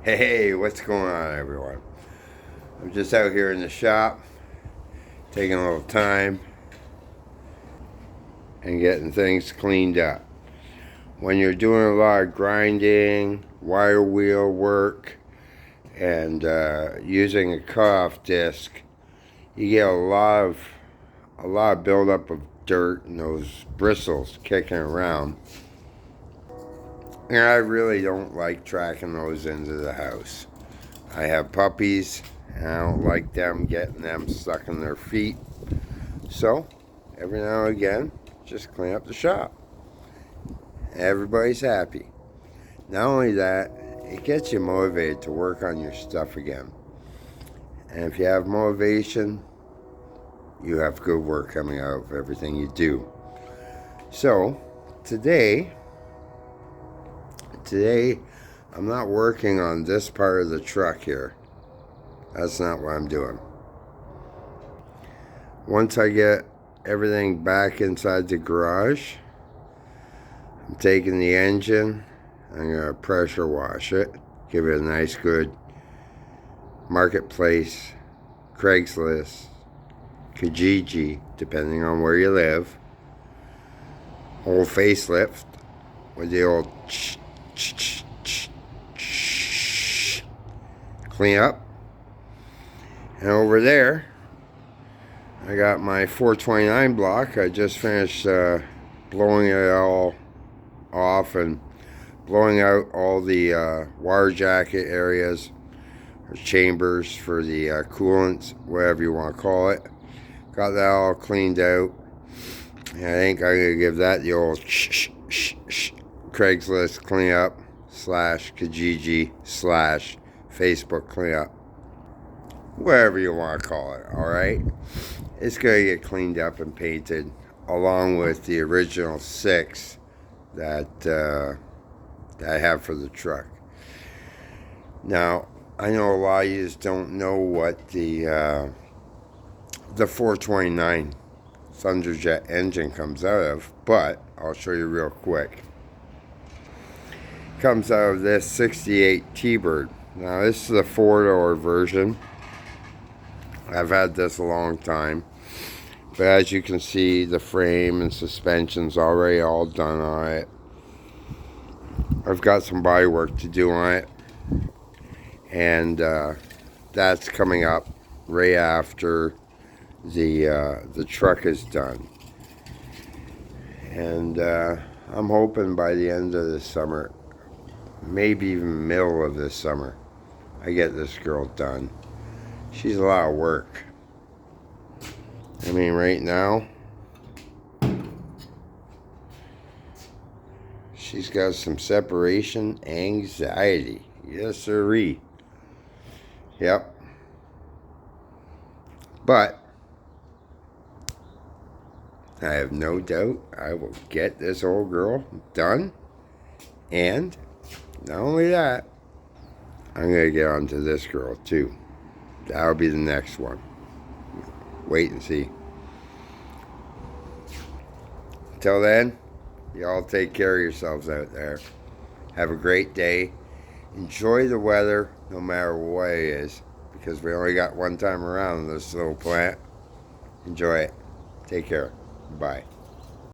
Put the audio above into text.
Hey, what's going on, everyone? I'm just out here in the shop, taking a little time and getting things cleaned up. When you're doing a lot of grinding, wire wheel work, and using a cutoff disc, you get a lot of buildup of dirt and those bristles kicking around. And I really don't like tracking those into the house. I have puppies, and I don't like them getting them stuck in their feet. So, every now and again, just clean up the shop. Everybody's happy. Not only that, it gets you motivated to work on your stuff again. And if you have motivation, you have good work coming out of everything you do. So, today, I'm not working on this part of the truck here. That's not what I'm doing. Once I get everything back inside the garage, I'm taking the engine, I'm going to pressure wash it, give it a nice good marketplace, Craigslist, Kijiji, depending on where you live, whole facelift with the old clean up. And over there, I got my 429 block. I just finished blowing it all off and blowing out all the wire jacket areas or chambers for the coolants, whatever you want to call it. Got that all cleaned out. And I think I'm going to give that the old Craigslist cleanup / Kijiji / Facebook cleanup. Whatever you want to call it, alright? It's going to get cleaned up and painted along with the original 6 that I have for the truck. Now, I know a lot of you just don't know what the 429 Thunderjet engine comes out of, but I'll show you real quick. It comes out of this 68 T-Bird. Now, this is the 4-door version. I've had this a long time. But as you can see, the frame and suspension's already all done on it. I've got some body work to do on it. And that's coming up right after the truck is done. And I'm hoping by the end of this summer, maybe even middle of this summer, I get this girl done. She's a lot of work. I mean, right now, she's got some separation anxiety. Yes, sirree. Yep. But I have no doubt I will get this old girl done. And not only that, I'm going to get onto this girl too. That'll be the next one. Wait and see. Until then, y'all take care of yourselves out there. Have a great day. Enjoy the weather no matter what it is, because we only got one time around in this little plant. Enjoy it. Take care. Bye.